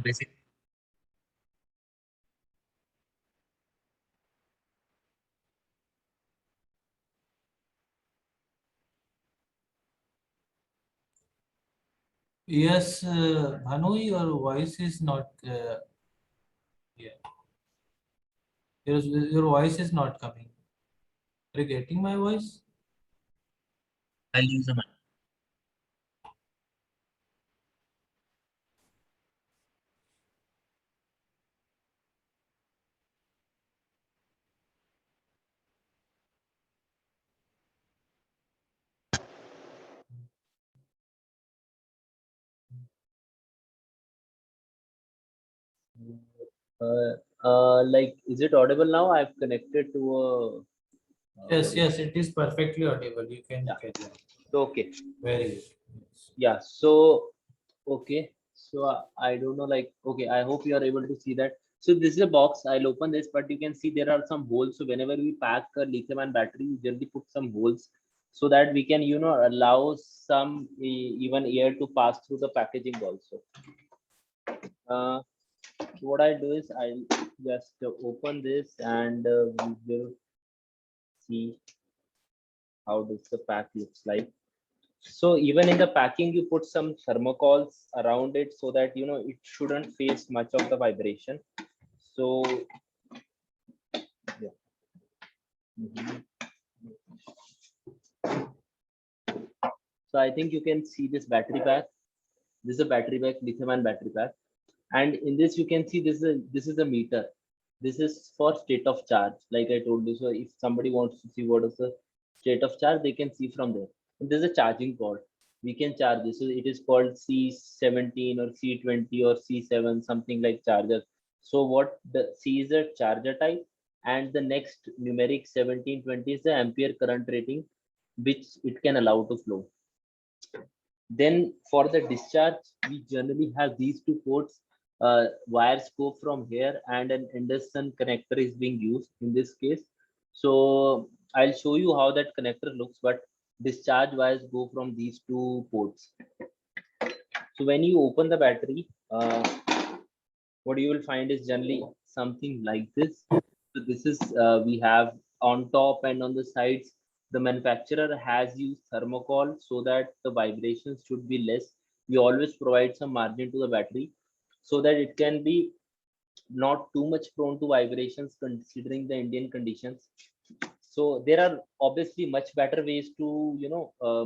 Basic. Yes, Bhanu, your voice is not. Yeah, your voice is not coming. Are you getting my voice? I'll use the mic. Like, is it audible now? I've connected to a. Yes, What is yes, it is perfectly audible. You can Yeah. carry on. Okay. Very good. Yes. Yeah. So okay. So I don't know. Like, okay. I hope you are able to see that. So this is a box. I'll open this, but you can see there are some holes. So whenever we pack a lithium-ion battery, we generally put some holes so that we can, allow some even air to pass through the packaging also. Uh, so what I'll do is I'll just open this and we will see how does the pack looks like. So even in the packing, you put some thermocols around it so that it shouldn't face much of the vibration. So yeah. Mhm. So I think you can see this battery pack. This is a battery pack, lithium-ion battery pack, and in this you can see this is a meter. This is for state of charge, like I told you. So if somebody wants to see what is the state of charge, they can see from there. And there's a charging port. We can charge this. So it is called C17 or C20 or C7, something like charger. So what the C is a charger type, and the next numeric 1720 is the ampere current rating, which it can allow to flow. Then for the discharge, we generally have these two ports. Wires go from here, and an Anderson connector is being used in this case. So I'll show you how that connector looks, but discharge wires go from these two ports. So when you open the battery, what you will find is generally something like this. So this is we have on top and on the sides. The manufacturer has used thermocol so that the vibrations should be less. We always provide some margin to the battery so that it can be not too much prone to vibrations considering the Indian conditions. So there are obviously much better ways to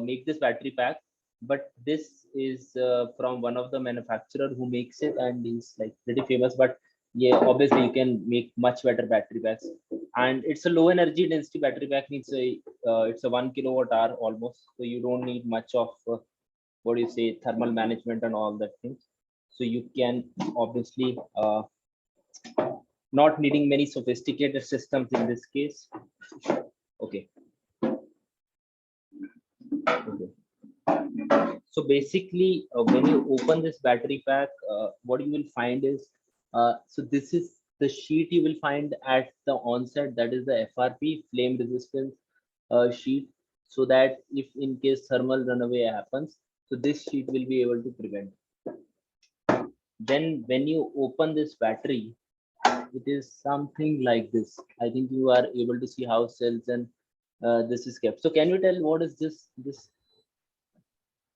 make this battery pack, but this is from one of the manufacturer who makes it, and he's like pretty famous. But yeah, obviously you can make much better battery packs, and it's a low energy density battery pack. It's a 1 kWh almost, so you don't need much of what do you say, thermal management and all that things. So you can obviously not needing many sophisticated systems in this case. Okay. Okay. So basically, when you open this battery pack, what you will find is, so this is the sheet you will find at the onset. That is the FRP, flame resistance sheet. So that if in case thermal runaway happens, so this sheet will be able to prevent. Then when you open this battery, it is something like this. I think you are able to see how cells and this is kept. So can you tell what is this?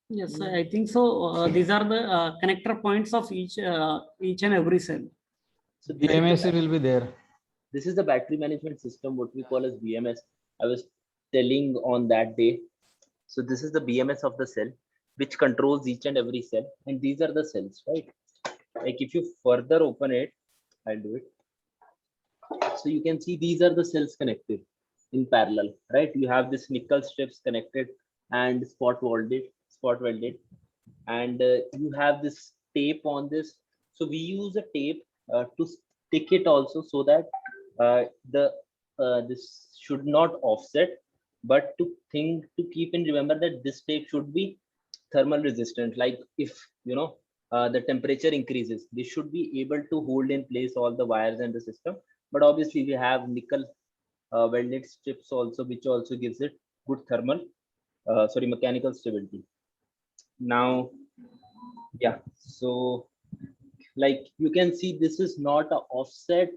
Yes, I think so. These are the connector points of each and every cell. So this BMS will be there. This is the battery management system, what we call as BMS. I was telling on that day. So this is the BMS of the cell, which controls each and every cell. And these are the cells, right? Like if you further open it, I'll do it. So you can see these are the cells connected in parallel, right? You have this nickel strips connected and spot welded, and you have this tape on this. So we use a tape to stick it also, so that the this should not offset, but to keep in remember that this tape should be thermal resistant. Like if the temperature increases, this should be able to hold in place all the wires and the system. But obviously we have nickel welded strips also, which also gives it good mechanical stability. Now, yeah, so like you can see, this is not a offset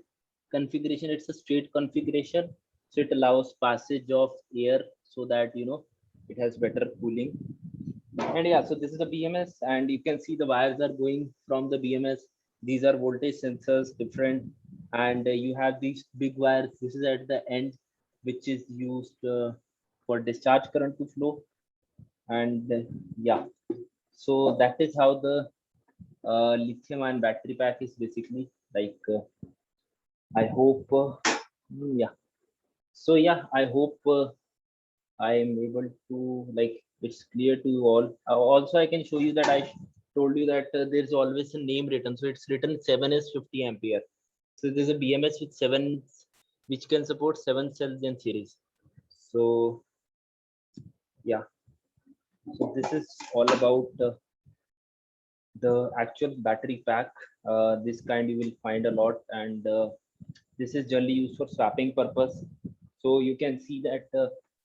configuration, it's a straight configuration. So it allows passage of air so that it has better cooling. And yeah, so this is a BMS, and you can see the wires are going from the BMS. These are voltage sensors, different, and you have these big wires. This is at the end, which is used for discharge current to flow. And yeah, so that is how the lithium ion battery pack is basically like. I hope, yeah. So yeah, I hope I am able to, like, it's clear to you all. Also, I can show you that I told you that there's always a name written. So it's written 7 is 50 ampere. So there's a BMS with 7, which can support 7 cells in series. So yeah, so this is all about the actual battery pack. This kind you will find a lot, and this is generally used for swapping purpose. So you can see that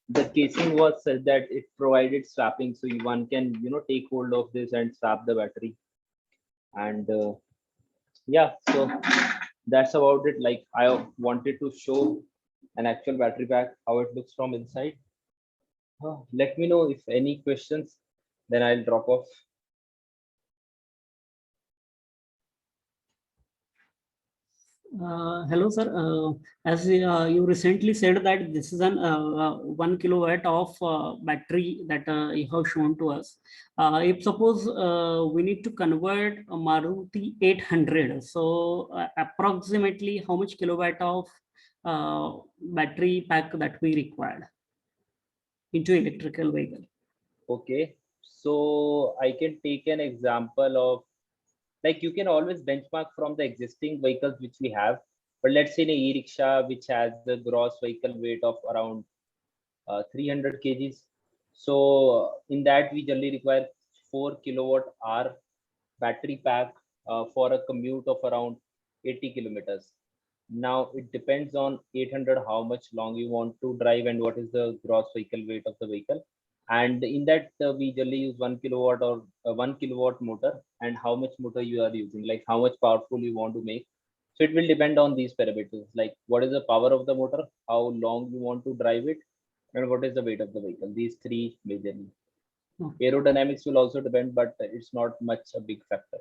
the casing was said that it provided swapping, so one can take hold of this and swap the battery. And yeah, so that's about it. Like, I wanted to show an actual battery pack, how it looks from inside. Let me know if any questions, then I'll drop off. Hello, sir. As you recently said that this is an 1 kilowatt of battery that you have shown to us. If suppose we need to convert a Maruti 800, so approximately how much kilowatt of battery pack that we required into electrical vehicle? Okay, so I can take an example of, like, you can always benchmark from the existing vehicles which we have, but let's say in a e-rickshaw which has the gross vehicle weight of around 300 kgs. So in that we generally require 4 kilowatt hour battery pack for a commute of around 80 kilometers. Now it depends on 800 how much long you want to drive and what is the gross vehicle weight of the vehicle. And in that we generally use 1 kilowatt or 1 kilowatt motor, and how much motor you are using, like how much powerful you want to make. So it will depend on these parameters, like what is the power of the motor, how long you want to drive it, and what is the weight of the vehicle. These three majorly. Okay. Aerodynamics will also depend, but it's not much a big factor.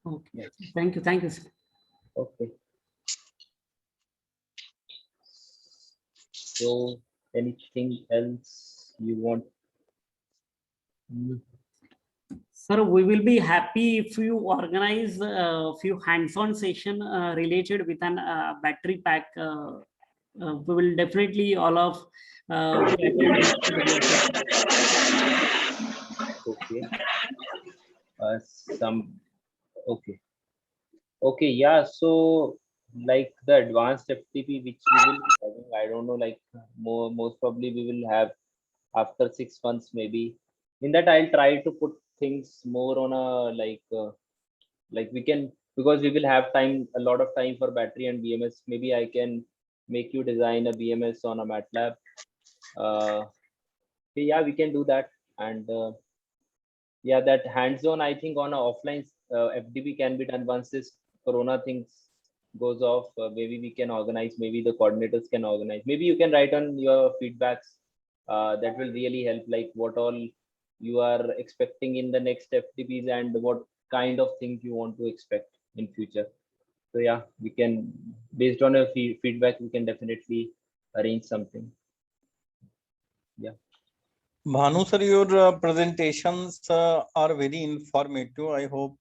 Okay. Yes. Thank you, sir. Okay. So anything else you want? Sir, we will be happy if you organize a few hands-on session related with an battery pack. We will definitely all of we attend this. Okay. Some. Okay. Okay. Yeah. So like the advanced FTP which we will be having, I don't know, like most probably we will have after 6 months maybe. In that I'll try to put things more on a like we can, because we will have time, a lot of time for battery and BMS. Maybe I can make you design a BMS on a MATLAB. Yeah, we can do that. And yeah, that hands-on, I think on a offline FDP can be done once this corona things goes off. Maybe we can organize, maybe the coordinators can organize, maybe you can write on your feedbacks. That will really help, like what all you are expecting in the next FTPs and what kind of things you want to expect in future. So yeah, we can, based on your feedback, we can definitely arrange something. Yeah. Bhanu sir, your presentations are very informative. I hope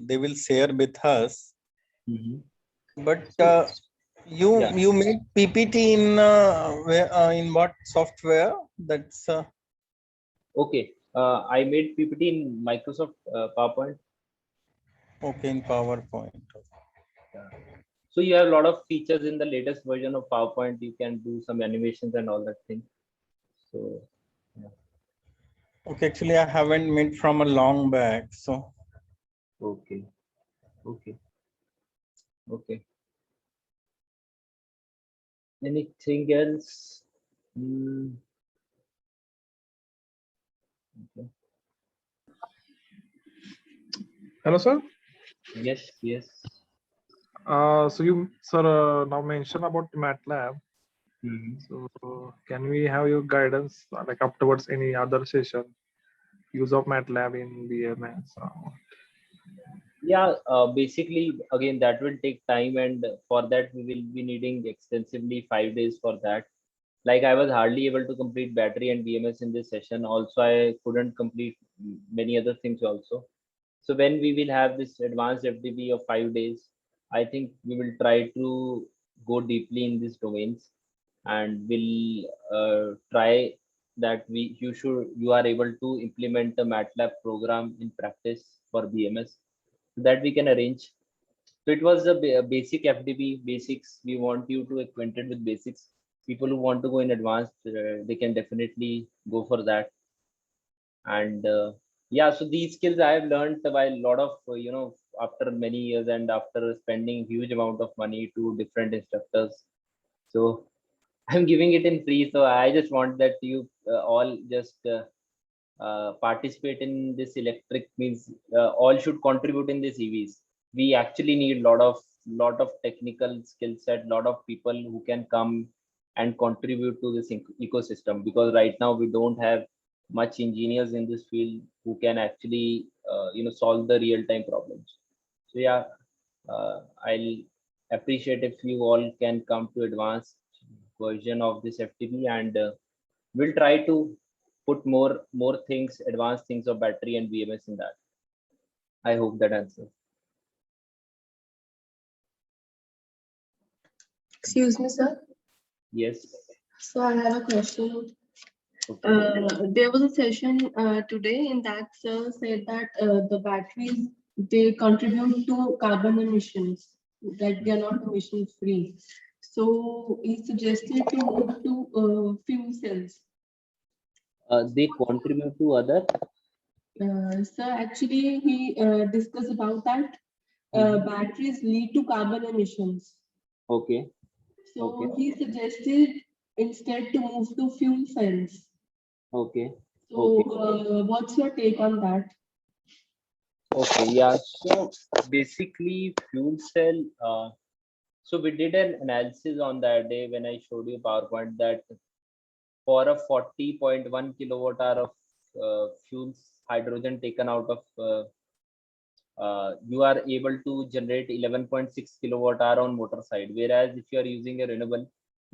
they will share with us. But you made PPT in what software? That's Okay. I made PPT in Microsoft PowerPoint. okay, in PowerPoint. Yeah. So you have a lot of features in the latest version of PowerPoint. You can do some animations and all that thing. So yeah. Okay, actually I haven't made from a long back. So Okay. Okay. Okay. Anything else? Okay. Hello, sir. Yes, yes. So you, sir, now mention about MATLAB. Mhm. So can we have your guidance, like afterwards, any other session, use of MATLAB in BMS? Yeah, basically, again, that will take time, and for that, we will be needing extensively 5 days for that. Like I was hardly able to complete battery and BMS in this session. Also, I couldn't complete many other things also. So when we will have this advanced FDB of 5 days, I think we will try to go deeply in these domains, and we'll try that you are able to implement the MATLAB program in practice for BMS, so that we can arrange. So it was a basic FDB basics. We want you to acquainted with basics. People who want to go in advanced, they can definitely go for that. And yeah, so these skills I have learned by a lot of after many years and after spending huge amount of money to different instructors. So I'm giving it in free. So I just want that you all just participate in this electric means all should contribute in this EVs. We actually need lot of technical skill set, lot of people who can come and contribute to this ecosystem, because right now we don't have much engineers in this field who can actually solve the real time problems. So yeah, I'll appreciate if you all can come to advanced version of this FTP, and we'll try to put more things, advanced things of battery and BMS in that. I hope that answers. Excuse me, sir. Yes. So I have a question. Okay. There was a session today in that sir said that the batteries, they contribute to carbon emissions, that they are not emission free. So he suggested to move to fuel cells. They contribute to other. So actually he discussed about that batteries lead to carbon emissions. Okay. So Okay. he suggested instead to move to fuel cells. Okay. So Okay. what's your take on that? Okay. Yeah. So basically, fuel cell. So we did an analysis on that day when I showed you PowerPoint that for a 40.1 kilowatt hour of fuels hydrogen taken out of you are able to generate 11.6 kilowatt hour on motor side, whereas if you are using a renewable,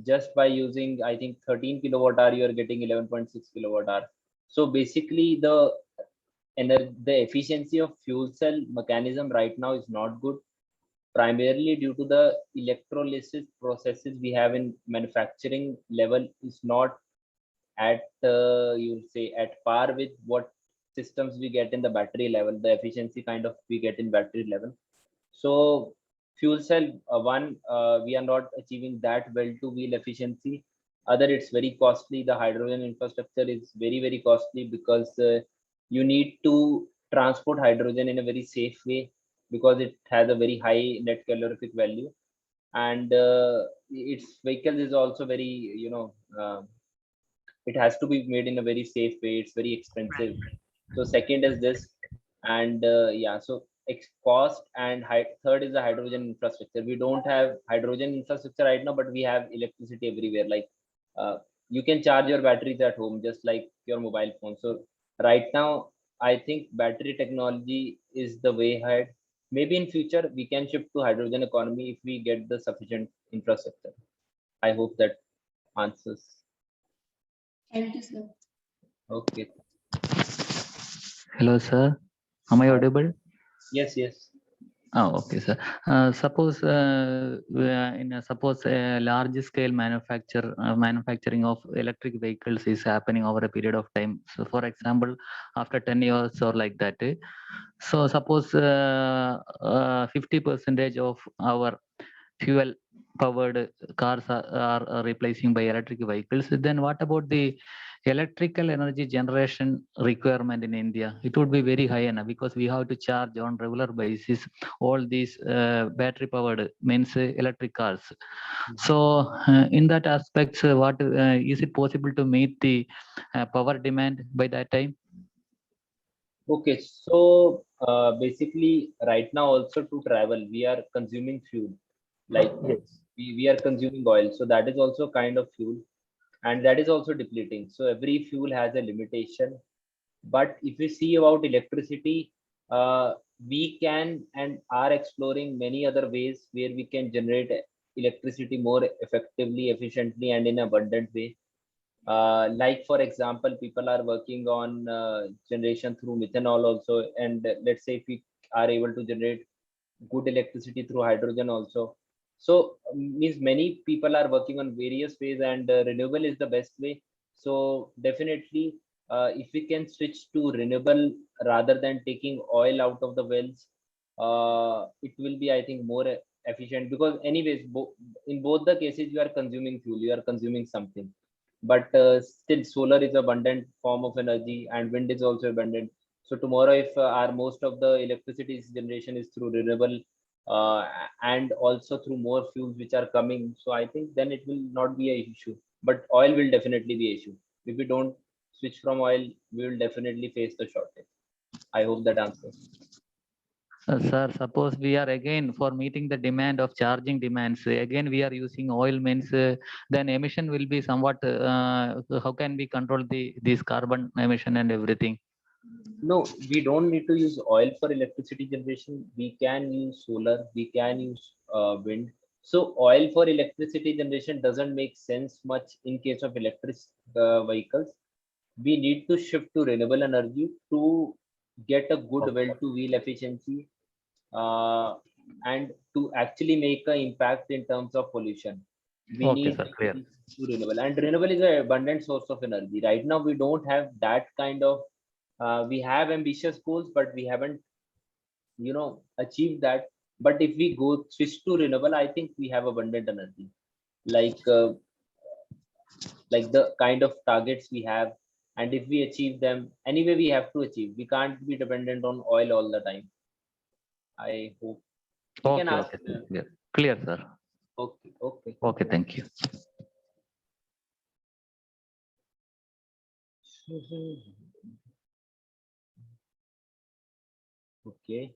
just by using I think 13 kilowatt hour, you are getting 11.6 kilowatt hour. So basically the efficiency of fuel cell mechanism right now is not good, primarily due to the electrolysis processes we have in manufacturing level is not at you say at par with what systems we get in the battery level, the efficiency kind of we get in battery level. So fuel cell we are not achieving that well to wheel efficiency. Other, it's very costly. The hydrogen infrastructure is very costly because you need to transport hydrogen in a very safe way, because it has a very high net calorific value, and its vehicle is also very it has to be made in a very safe way. It's very expensive. So second is this, and yeah, so cost, and third is the hydrogen infrastructure. We don't have hydrogen infrastructure right now, but we have electricity everywhere. Like uh, you can charge your batteries at home just like your mobile phone. So right now I think battery technology is the way ahead. Maybe in future we can shift to hydrogen economy if we get the sufficient infrastructure. I hope that answers. Thank you, sir. Okay. Hello, sir. Am I audible? Yes, yes. Oh, okay, sir. Suppose suppose a large scale manufacturing of electric vehicles is happening over a period of time. So, for example, after 10 years or like that. So, suppose 50% of our fuel powered cars are replacing by electric vehicles. Then what about the electrical energy generation requirement in India? It would be very high enough, because we have to charge on regular basis all these battery powered means electric cars. So in that aspect, what is it possible to meet the power demand by that time? Okay, so basically, right now also to travel, we are consuming fuel. Like Yes. we are consuming oil, so that is also kind of fuel, and that is also depleting. So every fuel has a limitation. But if we see about electricity, we can and are exploring many other ways where we can generate electricity more effectively, efficiently, and in abundant way. Like for example, people are working on generation through methanol also, and let's say if we are able to generate good electricity through hydrogen also. So means many people are working on various ways, and renewable is the best way. So definitely, if we can switch to renewable rather than taking oil out of the wells, it will be, I think, more efficient, because anyways, in both the cases you are consuming fuel, you are consuming something, but still solar is abundant form of energy, and wind is also abundant. So tomorrow, if our most of the electricity generation is through renewable, and also through more fuels which are coming, so I think then it will not be a issue. But oil will definitely be an issue. If we don't switch from oil, we will definitely face the shortage. I hope that answers. Sir, suppose we are again for meeting the demand of charging demands, again we are using oil means then emission will be somewhat, how can we control this carbon emission and everything? No, we don't need to use oil for electricity generation. We can use solar, we can use wind. So oil for electricity generation doesn't make sense much in case of electric vehicles. We need to shift to renewable energy to get a good well to wheel efficiency, uh, and to actually make an impact in terms of pollution. We Okay, need sir, clear. to renewable, and renewable is an abundant source of energy. Right now, we don't have that kind of. We have ambitious goals, but we haven't, achieved that. But if we go switch to renewable, I think we have abundant energy. Like like the kind of targets we have, and if we achieve them, anyway we have to achieve, we can't be dependent on oil all the time. I hope you can Okay, ask. okay, sir, clear. Clear, sir. Okay, okay. Okay, thank you. Okay,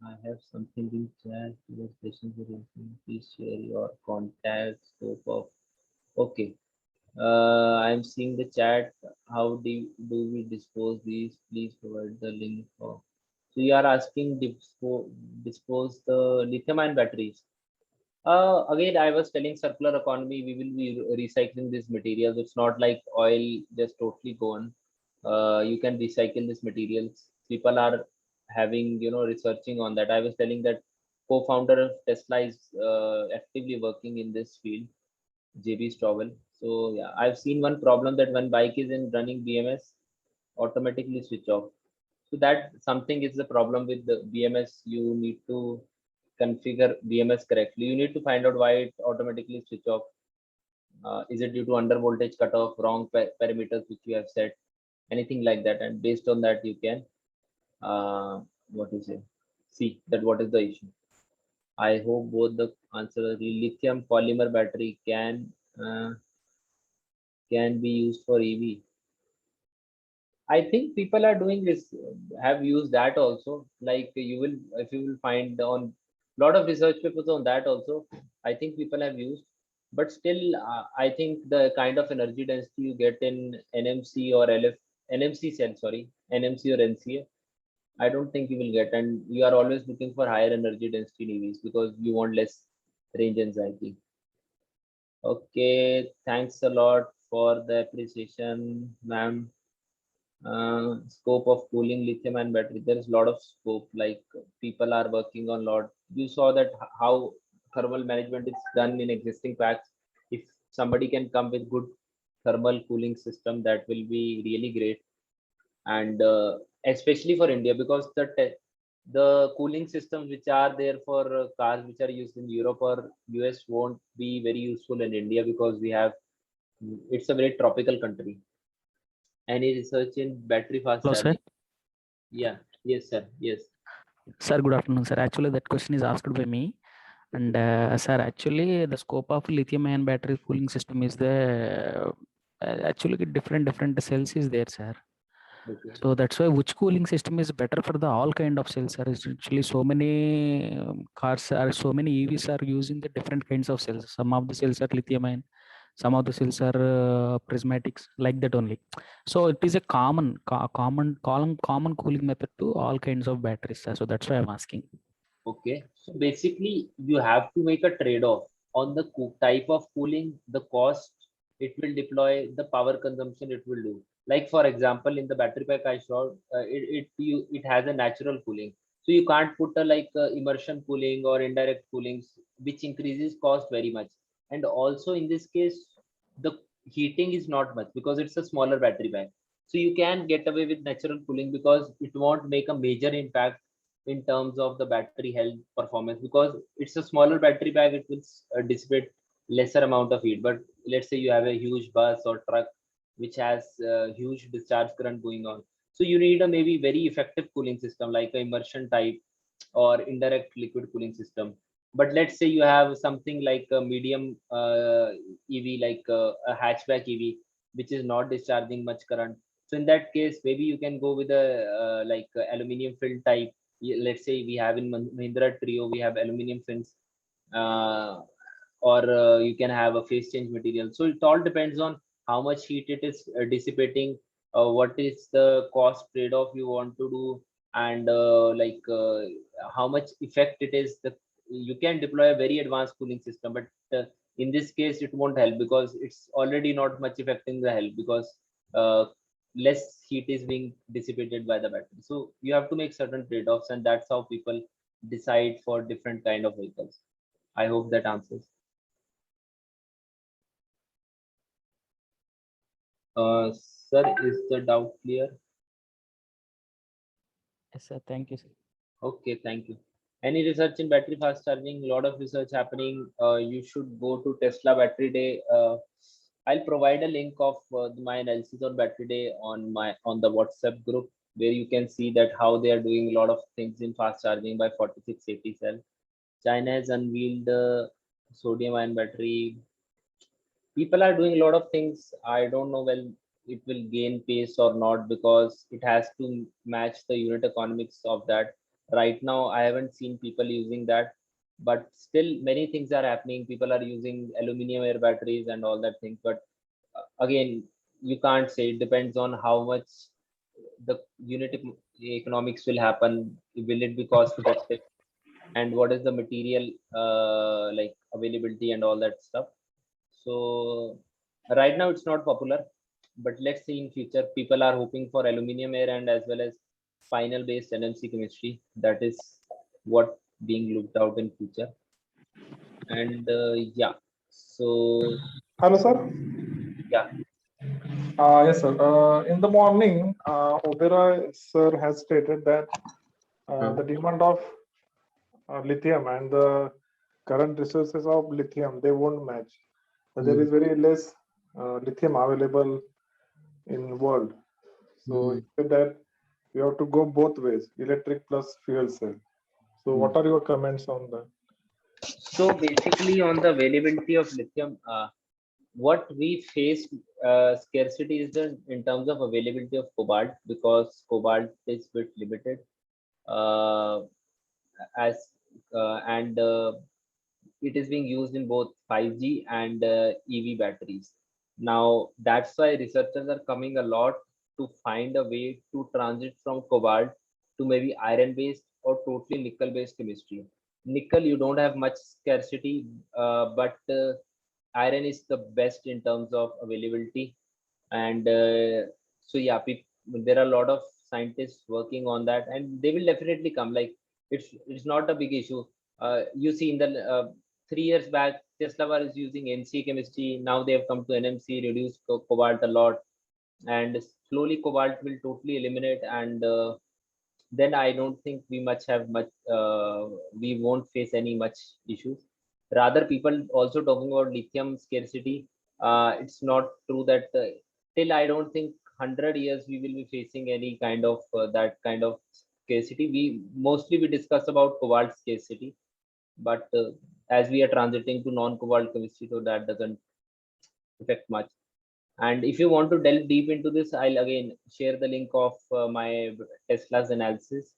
I have something in chat. Your questions are interesting. Please share your contact scope of. Okay, I'm seeing the chat. How do we dispose these? Please provide the link for. So you are asking dispose the lithium ion batteries. Again, I was telling circular economy, we will be recycling these materials. It's not like oil just totally gone. You can recycle these materials. People are having, researching on that. I was telling that co-founder of Tesla is actively working in this field, JB Stowell. So yeah, I've seen one problem that when bike is in running BMS, automatically switch off. So that something is the problem with the BMS. You need to configure BMS correctly. You need to find out why it automatically switch off. Is it due to under voltage cutoff, wrong parameters which you have set, anything like that? And based on that, you can what you say, see that what is the issue. I hope both the answer. Lithium polymer battery can be used for EV. I think people are doing this, have used that also. Like you will, if you will find on lot of research papers on that also. I think people have used, but still, I think the kind of energy density you get in NMC or NMC cell, sorry, NMC or NCA, I don't think you will get, and you are always looking for higher energy density in EVs because you want less range anxiety. Okay, thanks a lot for the appreciation, ma'am. Scope of cooling lithium ion battery, there is a lot of scope, like people are working on lot. You saw that how thermal management is done in existing packs. If somebody can come with good thermal cooling system, that will be really great. And especially for India, because the cooling systems which are there for cars which are used in Europe or US won't be very useful in India, because it's a very tropical country. Any research in battery fast Hello, sir. charging? Yeah. Yes, sir. Yes. Sir, good afternoon, sir. Actually, that question is asked by me. And sir, actually, the scope of lithium-ion battery cooling system is the actually different cells is there, sir. Okay. So that's why which cooling system is better for the all kind of cells? Are actually so many cars are so many EVs are using the different kinds of cells. Some of the cells are lithium ion, some of the cells are prismatics, like that only. So it is a common cooling method to all kinds of batteries. So that's why I'm asking. Okay. So basically, you have to make a trade-off on the type of cooling, the cost it will deploy, the power consumption it will do. Like for example, in the battery pack I showed, it has a natural cooling. So you can't put a immersion cooling or indirect coolings, which increases cost very much. And also in this case, the heating is not much because it's a smaller battery pack. So you can get away with natural cooling because it won't make a major impact in terms of the battery health performance, because it's a smaller battery pack, it will dissipate lesser amount of heat. But let's say you have a huge bus or truck which has huge discharge current going on, so you need a maybe very effective cooling system like a immersion type or indirect liquid cooling system. But let's say you have something like a medium EV, like a hatchback EV, which is not discharging much current. So in that case, maybe you can go with a aluminum filled type. Let's say we have in Mahindra Trio, we have aluminum fins, or you can have a phase change material. So it all depends on how much heat it is dissipating, what is the cost trade-off you want to do, and how much effect it is. You can deploy a very advanced cooling system, but in this case it won't help because it's already not much affecting the health, because less heat is being dissipated by the battery. So you have to make certain trade-offs, and that's how people decide for different kind of vehicles. I hope that answers. Sir, is the doubt clear? Yes, sir. Thank you, sir. Okay, thank you. Any research in battery fast charging? A lot of research happening. You should go to Tesla Battery Day. I'll provide a link of my analysis on Battery Day on the WhatsApp group, where you can see that how they are doing a lot of things in fast charging by 4680 cell. China has unveiled the sodium ion battery. People are doing a lot of things. I don't know well it will gain pace or not, because it has to match the unit economics of that. Right now, I haven't seen people using that, but still many things are happening. People are using aluminum air batteries and all that thing. But again, you can't say. It depends on how much the unit economics will happen. Will it be cost effective? And what is the material like availability and all that stuff. So right now it's not popular, but let's see in future. People are hoping for aluminum air and as well as final based NMC chemistry. That is what being looked out in future. And yeah, so Hello, sir. yeah. Yes, sir. In the morning, Oberoi sir has stated that the demand of lithium and the current resources of lithium, they won't match. There is very less lithium available in world. So he said that we have to go both ways, electric plus fuel cell. So what are your comments on that? So basically on the availability of lithium, what we face scarcity is in terms of availability of cobalt, because cobalt is bit limited as and it is being used in both 5G and EV batteries. Now that's why researchers are coming a lot to find a way to transit from cobalt to maybe iron based or totally nickel based chemistry. Nickel, you don't have much scarcity, but iron is the best in terms of availability. And so yeah, there are a lot of scientists working on that, and they will definitely come. Like it's not a big issue. You see in the 3 years back, Tesla was using NC chemistry. Now they have come to NMC, reduced cobalt a lot, and slowly cobalt will totally eliminate. And then I don't think we won't face any much issues. Rather, people also talking about lithium scarcity. It's not true that till I don't think 100 years we will be facing any kind of that kind of scarcity. We discuss about cobalt scarcity, but as we are transiting to non-cobalt chemistry, so that doesn't affect much. And if you want to delve deep into this, I'll again share the link of my Tesla's analysis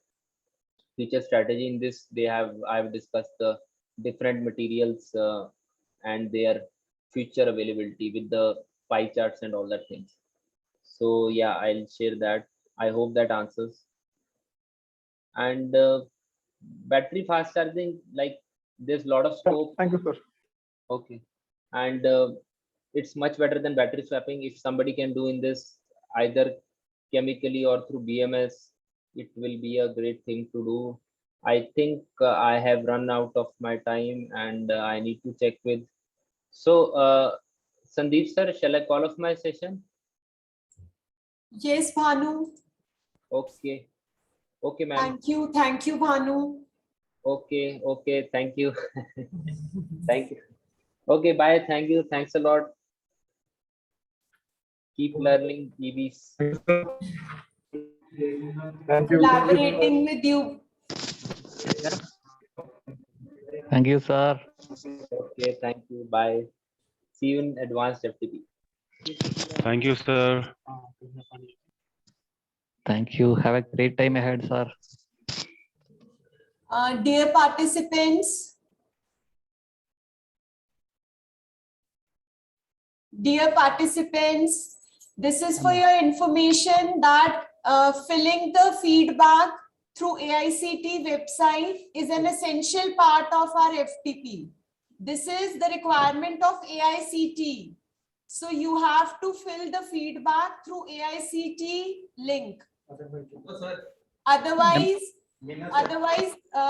feature strategy. In this, I've discussed the different materials and their future availability with the pie charts and all that things. So yeah, I'll share that. I hope that answers. And battery fast charging, like there's a lot of scope. Thank you, sir. Okay. And it's much better than battery swapping. If somebody can do in this either chemically or through BMS, it will be a great thing to do. I think I have run out of my time and I need to check with. So Sandeep sir, shall I call off my session? Yes, Bhanu. Okay. Okay, ma'am. Thank you, Bhanu. Okay, thank you. Thank you. Okay, bye. Thank you. Thanks a lot. Keep learning, EVs. Thank you. Collaborating with you. Thank you, sir. Okay, thank you. Bye. See you in advanced FTP. Thank you, sir. Thank you. Have a great time ahead, sir. Dear participants, this is for your information that filling the feedback through AICT website is an essential part of our FTP. This is the requirement of AICT. So you have to fill the feedback through AICT link. Otherwise,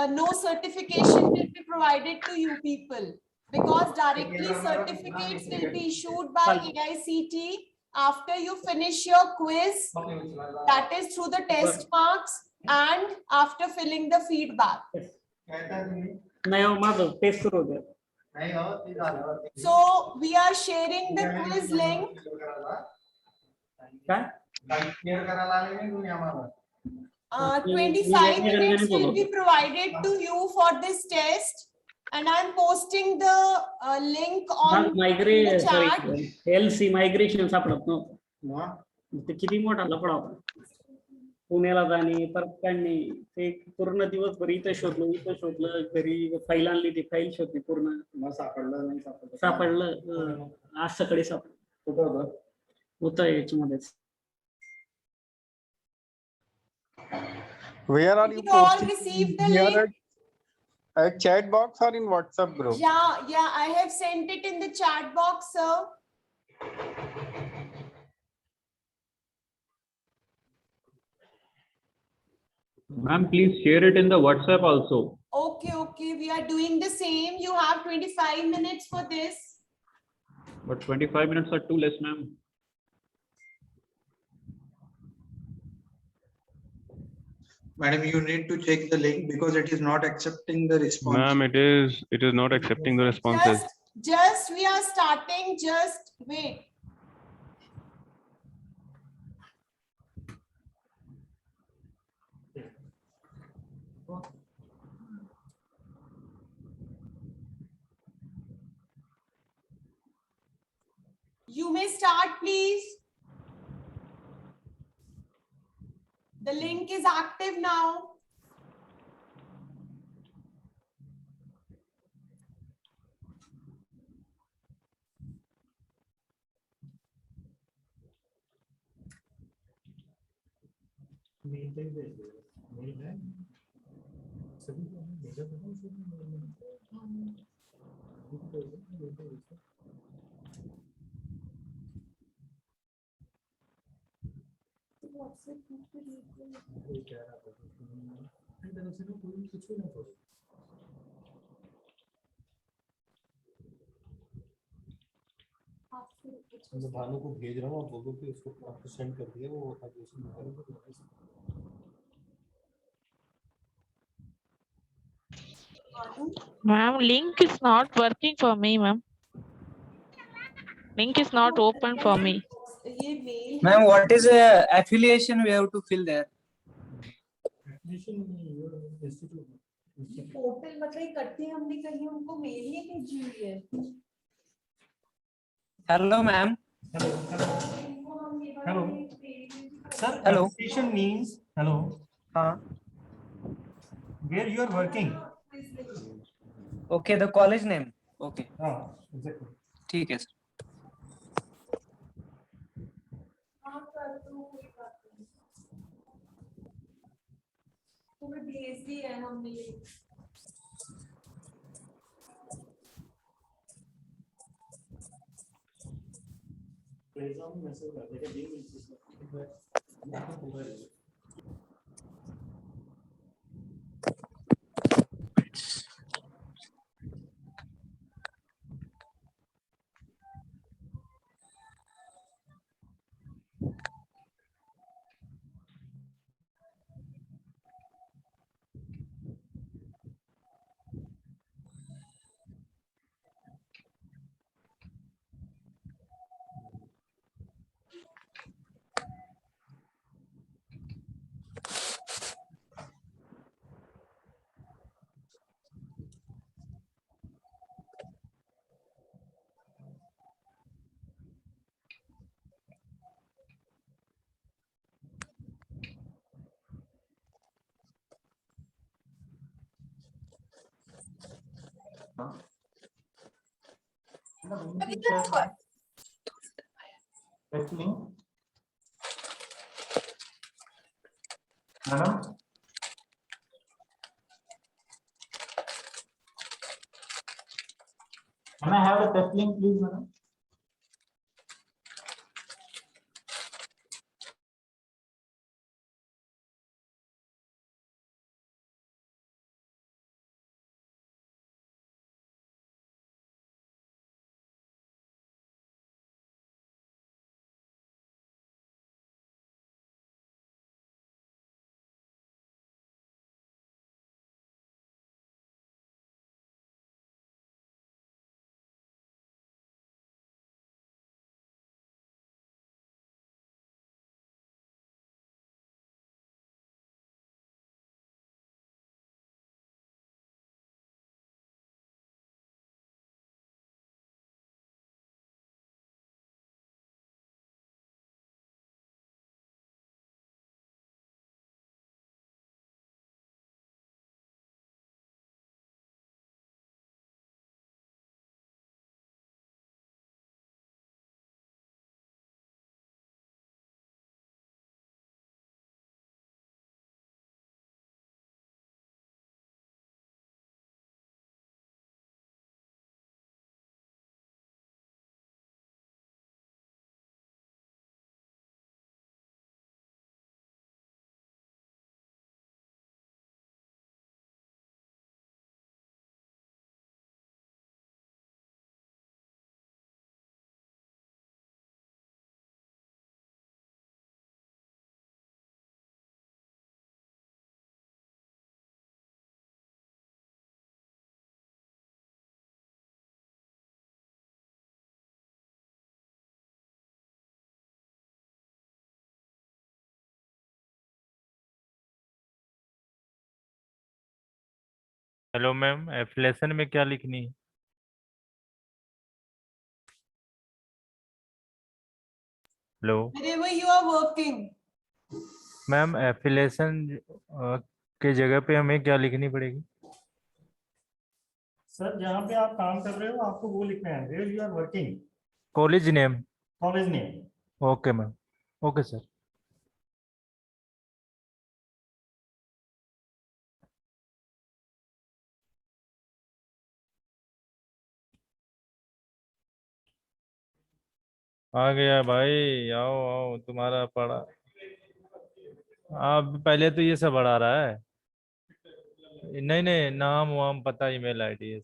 no certification will be provided to you people, because directly certificates will be issued by AICT after you finish your quiz, that is through the test marks, and after filling the feedback. So we are sharing the quiz link. 25 minutes will be provided to you for this test, and I'm posting the link on the chat. LC migration सापडत नव्हतं ते किती मोठा लफडा होता. पुण्याला जाणे परत काढणे ते पूर्ण दिवसभर इथं शोधलं घरी फाईल आणली ती फाईल शोधली पूर्ण सापडलं आज सकाळी सापडलं होतं याच्यामध्येच. Where are you You all posting? received the Here link? at chat box or in WhatsApp group? Yeah, I have sent it in the chat box, sir. Ma'am, please share it in the WhatsApp also. Okay, we are doing the same. You have 25 minutes for this. But 25 minutes are too less, ma'am. Madam, you need to check the link because it is not accepting the response. Ma'am, it is not accepting the responses. Just we are starting. Just wait. You may start, please. The link is active now. मैं भानु को भेज रहा हूँ, आप बोलो कि उसको आपको सेंड कर दिया वो Ma'am, link is not working for me, ma'am. Link is not open for me. Ma'am, what is affiliation we have to fill there? Portal मतलब इकट्ठे हमने कहीं उनको मेल नहीं भेजी हुई है. Hello, ma'am. Hello, hello, hello. Sir, Hello. affiliation means hello. Where you are working? Okay, the college name. Okay. Exactly. ठीक है sir. तुम्हें भेज दी है हमने ये। Madam. Can I have a test link, please, madam? Hello ma'am, affiliation में क्या लिखनी है? Hello Wherever you are working. Ma'am, affiliation के जगह पे हमें क्या लिखनी पड़ेगी? सर, जहाँ पे आप काम कर रहे हो आपको वो लिखना है, where you are working. College name. College name. Okay ma'am, okay sir. आ गया भाई, आओ आओ, तुम्हारा पढ़ा। आप पहले तो ये सब बढ़ा रहा है। नहीं नहीं, नाम वाम पता, email ID.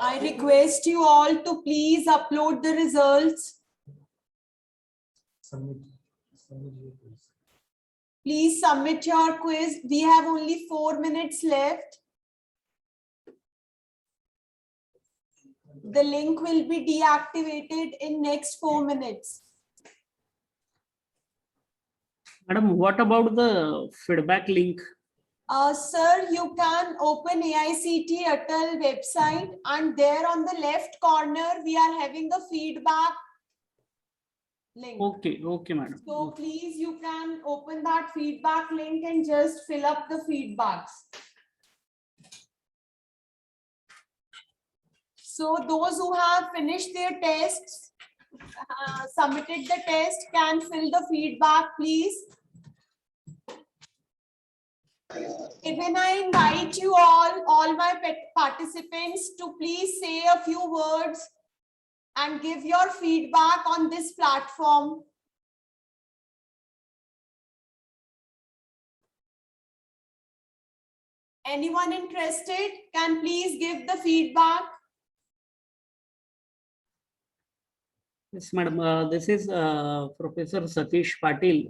I request you all to please upload the results. Please submit your quiz. We have only 4 minutes left. The link will be deactivated in next 4 minutes. Madam, what about the feedback link? Sir, you can open AICT Atal website, and there on the left corner, we are having the feedback link. Okay, madam. So please, you can open that feedback link and just fill up the feedbacks. So those who have finished their tests, submitted the test, can fill the feedback, please. Even I invite you all my participants, to please say a few words and give your feedback on this platform. Anyone interested can please give the feedback. Yes, madam. This is Professor Satish Patil.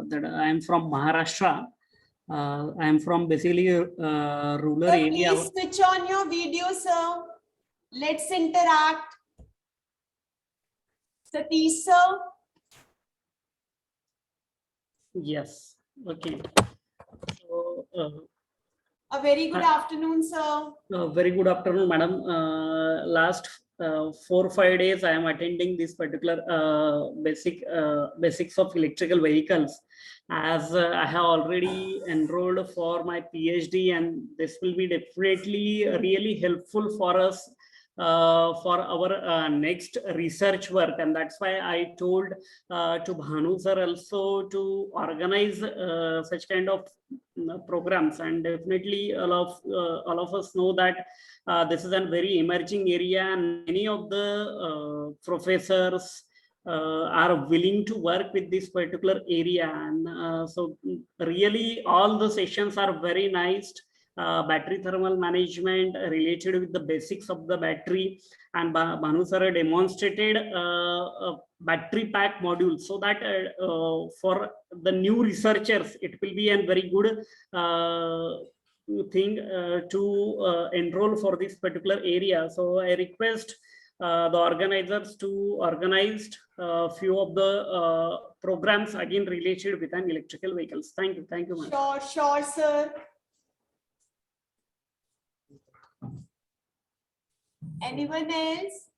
That I am from Maharashtra. I am from basically rural Sir, area. please switch on your video, sir. Let's interact. Satish, sir. Yes. Okay. So, a very good afternoon, sir. Very good afternoon, madam. Last 4 or 5 days, I am attending this particular basics of electrical vehicles, as I have already enrolled for my PhD, and this will be definitely really helpful for us for our next research work. And that's why I told to Bhanu sir also to organize such kind of programs. And definitely all of us know that this is a very emerging area, and many of the professors are willing to work with this particular area. And so really all the sessions are very nice. Battery thermal management related with the basics of the battery, and Bhanu sir demonstrated a battery pack module, so that for the new researchers it will be a very good thing to enroll for this particular area. So I request the organizers to organize few of the programs again related with an electrical vehicles. Thank you, madam. Sure, sir. Anyone else?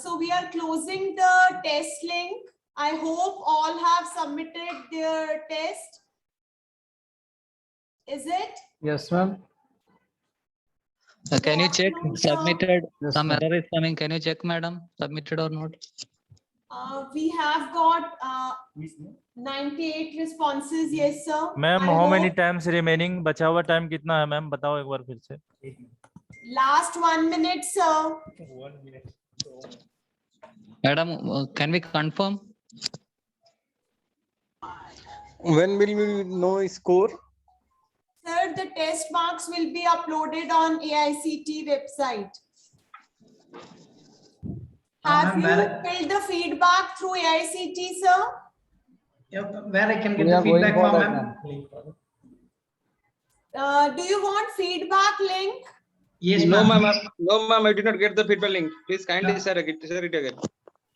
So we are closing the test link. I hope all have submitted their test. Is it? Yes, ma'am. Can you check submitted? Yes, Some ma'am. error is coming. Can you check, madam, submitted or not? We have got 98 responses. Yes, sir. Ma'am I how many hope times remaining? बचा हुआ time कितना है ma'am, बताओ एक बार फिर से. last 1 minute, sir. Madam, can we confirm? When will we know score? Sir, the test marks will be uploaded on AICT website. Have you filled the feedback through AICT, sir? Yep, where I can get We the are going feedback for from, that, ma'am? Do you want feedback link? Yes, No, ma'am. ma'am. No, ma'am. I did not get the feedback link. Please kindly share it again.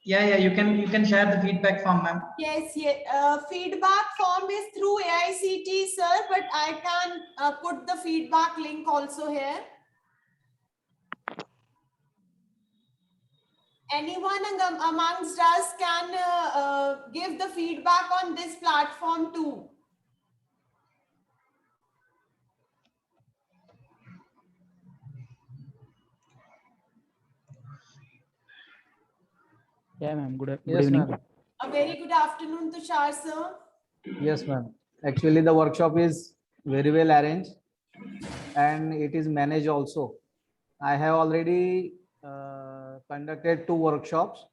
Yeah, you can share the feedback form, ma'am. Yes. Feedback form is through AICT, sir, but I can put the feedback link also here. Anyone amongst us can give the feedback on this platform too. Yeah, ma'am. Good Yes, evening. ma'am. A very good afternoon, Tushar, sir. Yes, ma'am. Actually, the workshop is very well arranged and it is managed also. I have already conducted 2 workshops,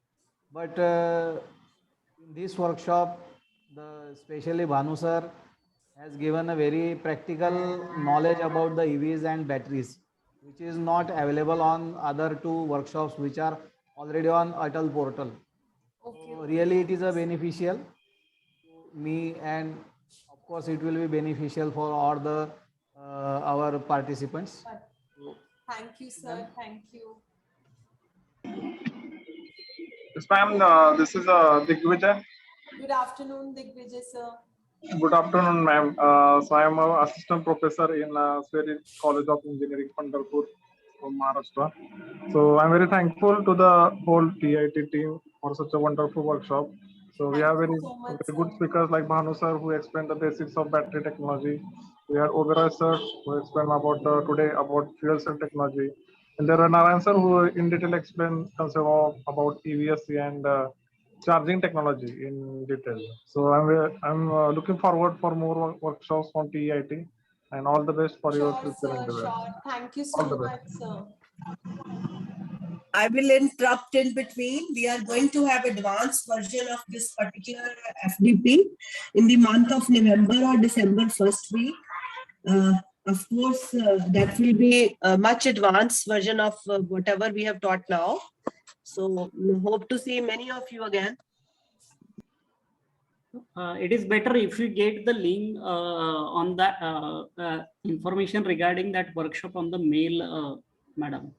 but in this workshop, especially Bhanu sir has given a very practical knowledge about the EVs and batteries, which is not available on other two workshops which are already on Atal portal. So really it is a beneficial to me, and of course it will be beneficial for all the our participants. Thank you, sir. Thank you. Yes, ma'am. This is Digvijay. Good afternoon, Digvijay, sir. Good afternoon, ma'am. So I am an assistant professor in Swery College of Engineering, Pandharpur, from Maharashtra. So I'm very thankful to the whole TIT team for such a wonderful workshop. So we have very good speakers like Bhanu sir, who explained the basics of battery technology. We had Oberoi sir, who explained about today about fuel cell technology. And there are Narayan sir, who in detail explained concept of about EVSC and charging technology in detail. So I'm looking forward for more workshops on TIT, and all the best for your Sure, future sir. endeavor. Sure. Thank you All so the much, best. sir. I will interrupt in between. We are going to have advanced version of this particular FDP in the month of November or December first week. Of course, that will be a much advanced version of whatever we have taught now. So hope to see many of you again. It is better if you get the link on that information regarding that workshop on the mail, madam.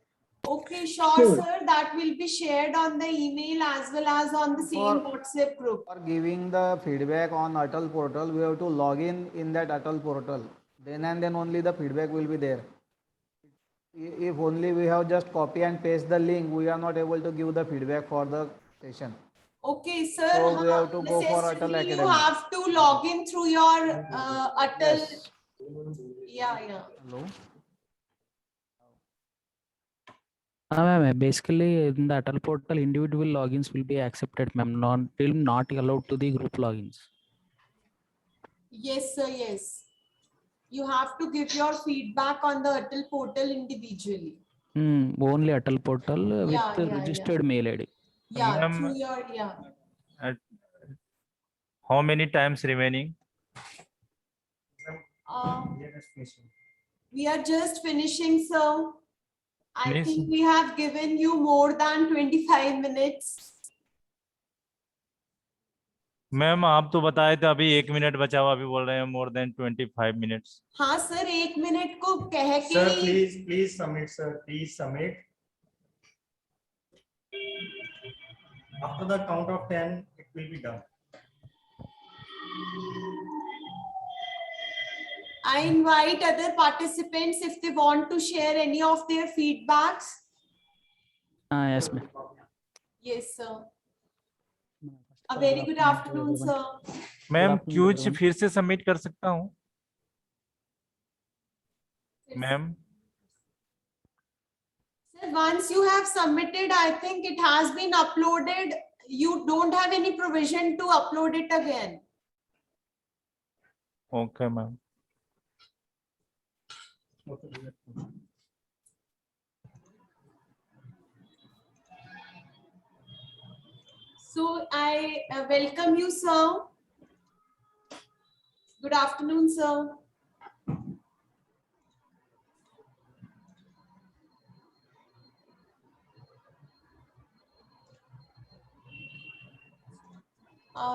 Okay, sure, sir. That will be shared on the email as well as on the same WhatsApp group. For giving the feedback on Atal portal, we have to log in that Atal portal. Then and then only the feedback will be there. If only we have just copy and paste the link, we are not able to give the feedback for the session. Okay, sir. So we have to go for Atal Necessarily Academy. you have to log in through your Atal. Yes. Yeah. Hello. Ma'am, basically in the Atal portal, individual logins will be accepted, ma'am. Not allowed to the group logins. Yes, sir. Yes. You have to give your feedback on the Atal portal individually. Only Atal portal with Yeah. registered mail ID. Yeah, Ma'am, through your, how many times remaining? We are just finishing, sir. I Please. think we have given you more than 25 minutes. Ma'am आप तो बताए थे अभी 1 minute बचा हुआ, अभी बोल रहे हैं more than 25 minutes. हाँ सर, 1 मिनट को कह के Sir, please submit, sir. Please submit. After the count of 10, it will be done. I invite other participants if they want to share any of their feedbacks. Yes, ma'am. Yes, sir. A very good afternoon, sir. Ma'am क्यूज फिर से submit कर सकता हूँ ma'am? Sir, once you have submitted, I think it has been uploaded. You don't have any provision to upload it again. Okay, ma'am. So I welcome you, sir. Good afternoon, sir.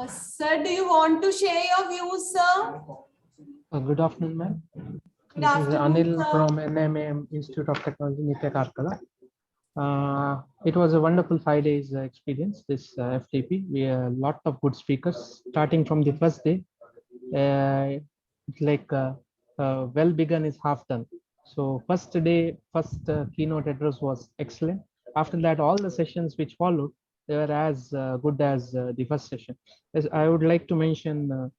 Sir, do you want to share your views, sir? Good afternoon, ma'am. Good This is afternoon, Anil sir. from NMAM Institute of Technology, Nitya Karkala. It was a wonderful 5 days experience, this FTP. We had a lot of good speakers starting from the first day. It's like well begun is half done. So first day, first keynote address was excellent. After that, all the sessions which followed, they were as good as the first session. As I would like to mention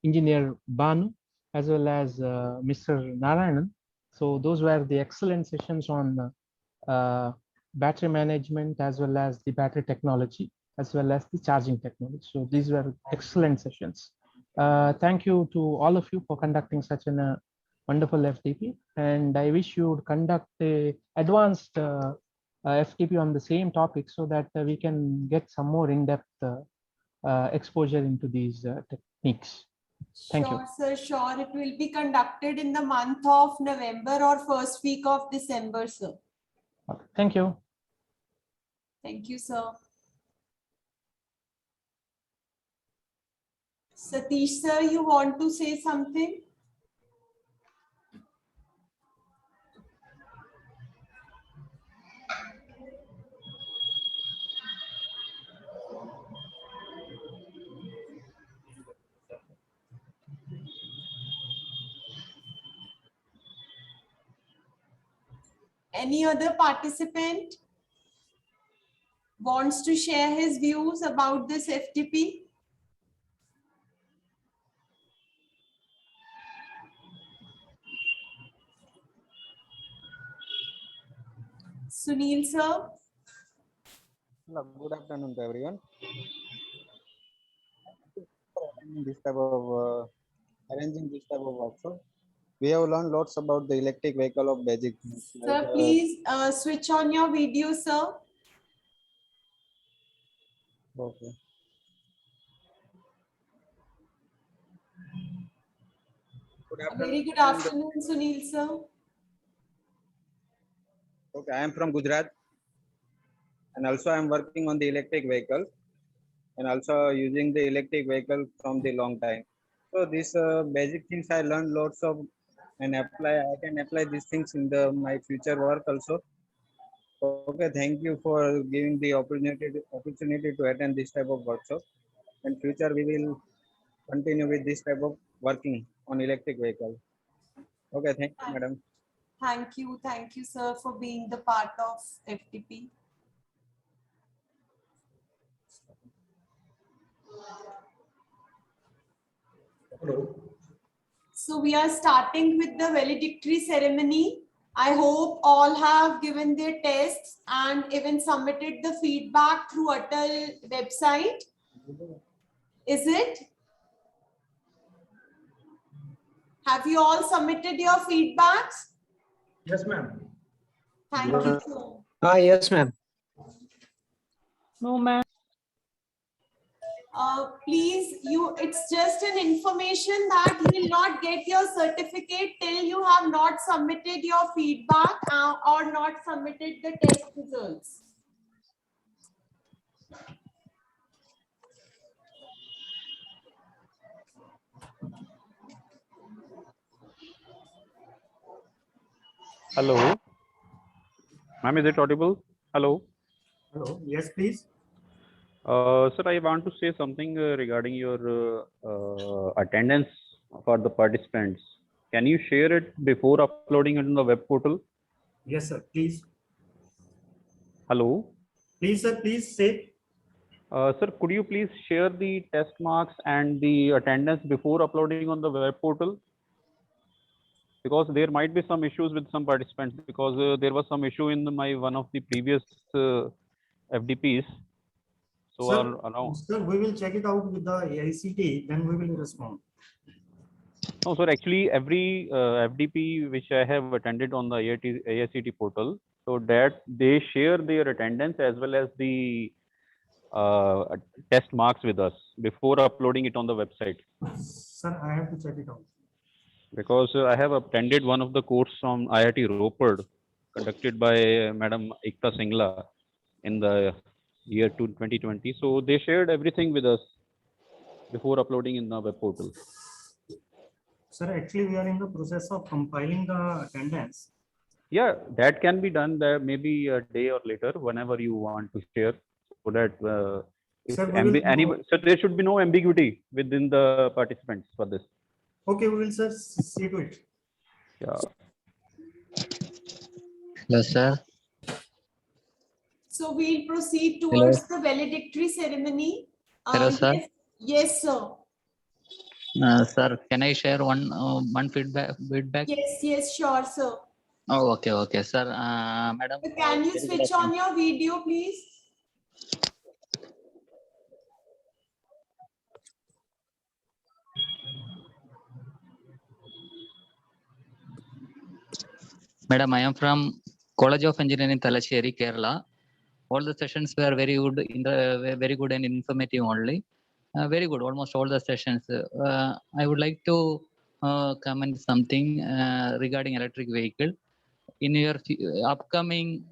Engineer Banu as well as Mr. Narayanan. So those were the excellent sessions on battery management as well as the battery technology as well as the charging technology. So these were excellent sessions. Thank you to all of you for conducting such a wonderful FTP, and I wish you would conduct a advanced FTP on the same topic so that we can get some more in-depth exposure into these techniques. Thank you. Sure, sir, sure. It will be conducted in the month of November or first week of December, sir. Okay, thank you. Thank you, sir. Satish, sir, you want to say something? Any other participant wants to share his views about this FTP? Sunil, sir. Good afternoon to everyone. This type of arranging this type of workshop, we have learned lots about the electric vehicle of basic things. Sir, please switch on your video, sir. Okay. A very good afternoon, Sunil, sir. Okay, I am from Gujarat, and also I am working on the electric vehicle, and also using the electric vehicle from the long time. So these basic things I learned lots of, and apply. I can apply these things in my future work also. Okay, thank you for giving the opportunity to attend this type of workshop. In future, we will continue with this type of working on electric vehicle. Okay, thank you, madam. Thank you, sir, for being the part of FTP. Hello. So we are starting with the valedictory ceremony. I hope all have given their tests and even submitted the feedback through Atal website. Is it? Have you all submitted your feedbacks? Yes, ma'am. Thank you, sir. Yes, ma'am. No, ma'am. Please, it's just an information that you will not get your certificate till you have not submitted your feedback or not submitted the test results. Hello. Ma'am, is it audible? Hello. Hello. Yes, please. Sir, I want to say something regarding your attendance for the participants. Can you share it before uploading it in the web portal? Yes, sir. Please. Hello. Please, sir. Please say. Sir, could you please share the test marks and the attendance before uploading on the web portal? Because there might be some issues with some participants, because there was some issue in one of the previous FDPs. So Sir, we will check it out with the AICT, then we will respond. No, sir, actually every FDP which I have attended on the AICT portal, so that they share their attendance as well as the test marks with us before uploading it on the website. Sir, I have to check it out. Because I have attended one of the course from IIT Roped conducted by Madam Ekta Singla in the year 2020. So they shared everything with us before uploading in the web portal. Sir, actually we are in the process of compiling the attendance. Yeah, that can be done there maybe a day or later, whenever you want to share, so that so there should be no ambiguity within the participants for this. Okay, we will, sir, see to it. Yeah. Hello, sir. So we'll proceed towards the valedictory ceremony. Hello, sir. Yes, sir. Sir, can I share one feedback? Yes, sure, sir. Oh, okay, sir. Madam, Can you switch on your video, please? Madam, I am from College of Engineering, Talacheri, Kerala. All the sessions were very good and informative only. very good. Almost all the sessions. I would like to comment something regarding electric vehicle. In your upcoming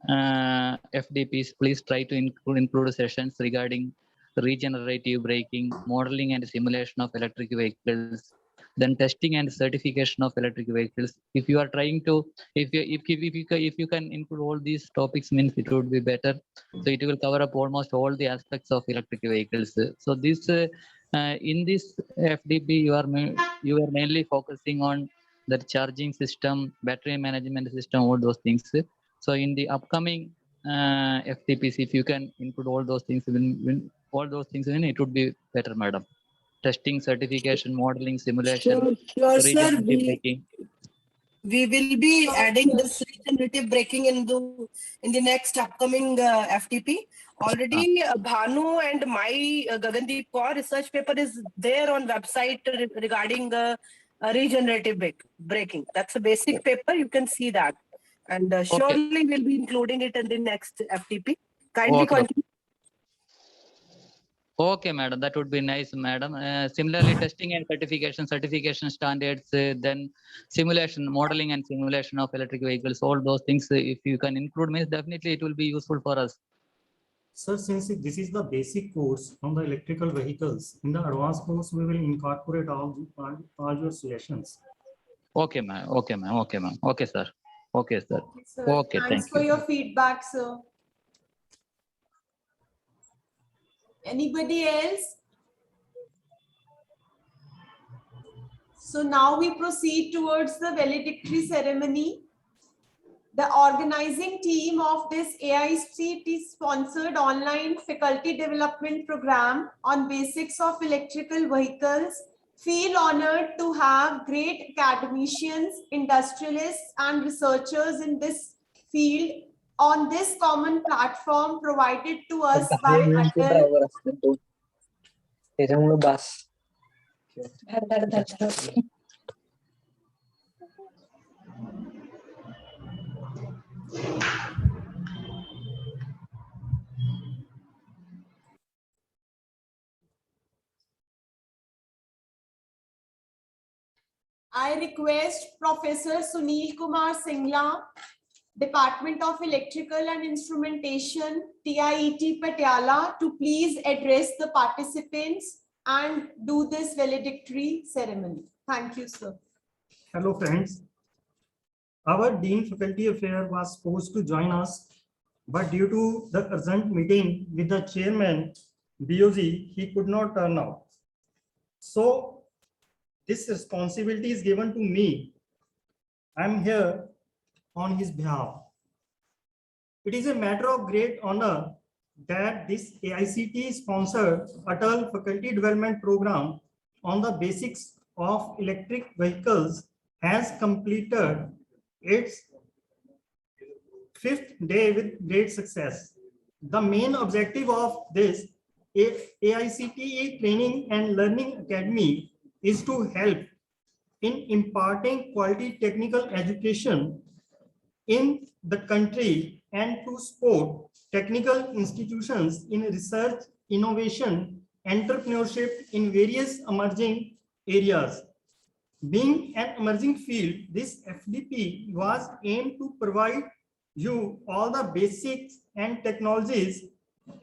FDPs, please try to include sessions regarding regenerative braking, modeling and simulation of electric vehicles, then testing and certification of electric vehicles. If you are trying to, if you can include all these topics, means it would be better. So it will cover up almost all the aspects of electric vehicles. So this in this FDP, you are mainly focusing on the charging system, battery management system, all those things. So in the upcoming FTPs, if you can include all those things, it would be better, madam. Testing, certification, modeling, simulation, Sure, sir. regenerative braking. We will be adding this regenerative braking in the next upcoming FTP. Already Bhanu and my Gagandeep Kaur research paper is there on website regarding regenerative braking. That's a basic paper. You can see that. And surely we'll be including it in the next FTP. Kindly continue. Okay, madam, that would be nice, madam. Similarly, testing and certification standards, then simulation, modeling and simulation of electric vehicles, all those things, if you can include, means definitely it will be useful for us. Sir, since this is the basic course on the electrical vehicles, in the advanced course, we will incorporate all your suggestions. Okay, ma'am. Okay, ma'am. Okay, ma'am. Okay, sir. Okay, sir. Sir, Okay, thanks thank for you. your feedback, sir. Anybody else? So now we proceed towards the valedictory ceremony. The organizing team of this AICTE-sponsored online faculty development program on basics of electrical vehicles feel honored to have great academicians, industrialists, and researchers in this field on this common platform provided to us by Atal. I request Professor Sunil Kumar Singla, Department of Electrical and Instrumentation, TIET Patiala, to please address the participants and do this valedictory ceremony. Thank you, sir. Hello, friends. Our Dean Faculty Affairs was supposed to join us, but due to the urgent meeting with the chairman, BOG, he could not turn out. So this responsibility is given to me. I'm here on his behalf. It is a matter of great honor that this AICTE-sponsored Atal Faculty Development Program on the basics of electric vehicles has completed its 5th day with great success. The main objective of this AICTE Training and Learning Academy is to help in imparting quality technical education in the country and to support technical institutions in research, innovation, entrepreneurship in various emerging areas. Being an emerging field, this FDP was aimed to provide you all the basics and technologies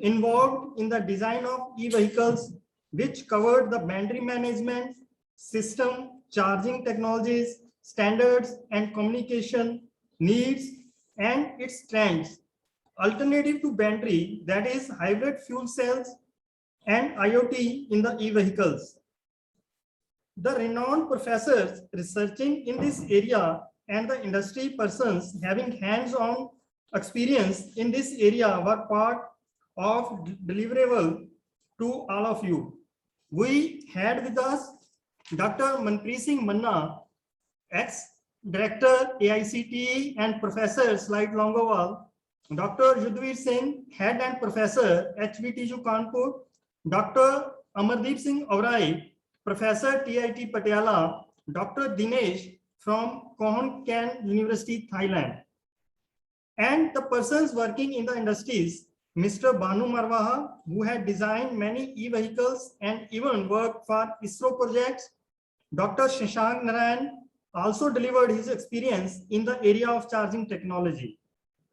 involved in the design of e-vehicles, which covered the battery management system, charging technologies, standards and communication needs and its trends, alternative to battery, that is hybrid fuel cells and IoT in the e-vehicles. The renowned professors researching in this area and the industry persons having hands-on experience in this area were part of deliverable to all of you. We had with us Dr. Manpreet Singh Manna, ex-director AICTE and Professor Slight Longowal, Dr. Yudhvir Singh, head and professor HVTU Kanpur, Dr. Amardeep Singh Aurai, Professor TIT Patiala, Dr. Dinesh from Khon Kaen University, Thailand, and the persons working in the industries Mr. Banu Marwaha, who had designed many e-vehicles and even worked for ISRO projects. Dr. Shashank Narayan also delivered his experience in the area of charging technology.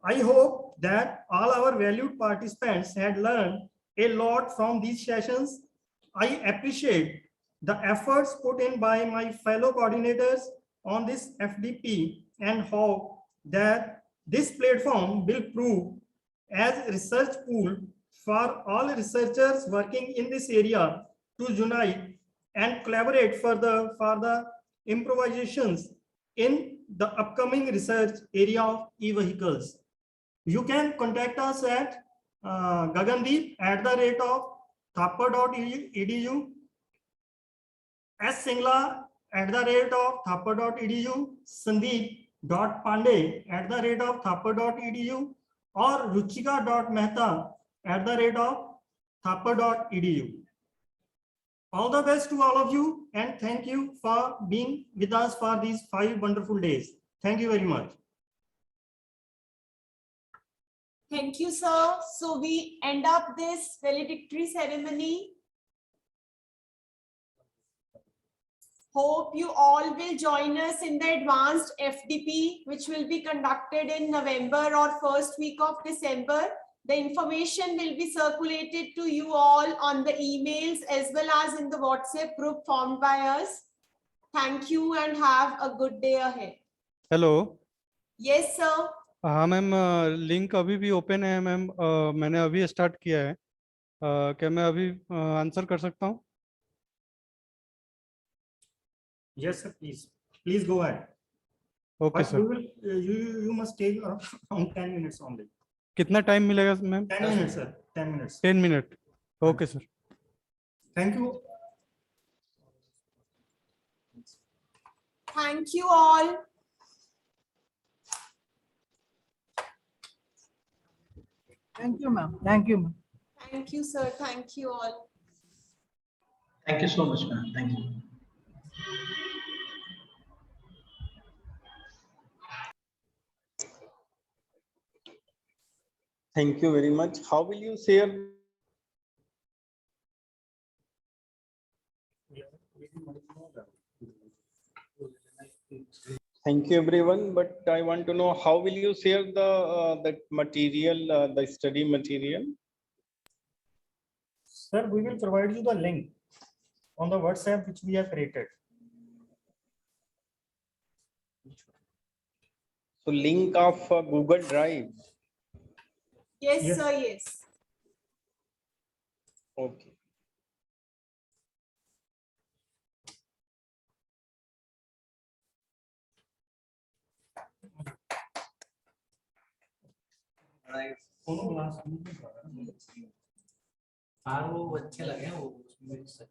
I hope that all our valued participants had learned a lot from these sessions. I appreciate the efforts put in by my fellow coordinators on this FDP and hope that this platform will prove as a research pool for all researchers working in this area to unite and collaborate further for the improvisations in the upcoming research area of e-vehicles. You can contact us at gagandeep@thapar.edu, singla@thapar.edu, sandeep.pandey@thapar.edu, or ruchika.mehta@thapar.edu. All the best to all of you, and thank you for being with us for these 5 wonderful days. Thank you very much. Thank you, sir. So we end up this valedictory ceremony. Hope you all will join us in the advanced FDP, which will be conducted in November or first week of December. The information will be circulated to you all on the emails as well as in the WhatsApp group formed by us. Thank you and have a good day ahead. Hello Yes, sir. हाँ ma'am, link अभी भी open है ma'am, मैंने अभी start किया है, क्या मैं अभी आंसर कर सकता हूँ? Yes, sir, please go ahead. Okay sir. You must take around 10 minutes only. कितना टाइम मिलेगा ma'am? 10 minutes, sir. 10 minutes. 10 minute. Okay sir. Thank you. Thank you all. Thank you, ma'am. Thank you, ma'am. Thank you, sir. Thank you all. Thank you so much, ma'am. Thank you. Thank you very much. How will you share? Thank you everyone, but I want to know how will you share the that material, the study material? Sir, we will provide you the link on the WhatsApp which we have created. So link of Google Drive. Yes, sir. Yes. Okay. हाँ वो अच्छे लगे वो उसमें अच्छा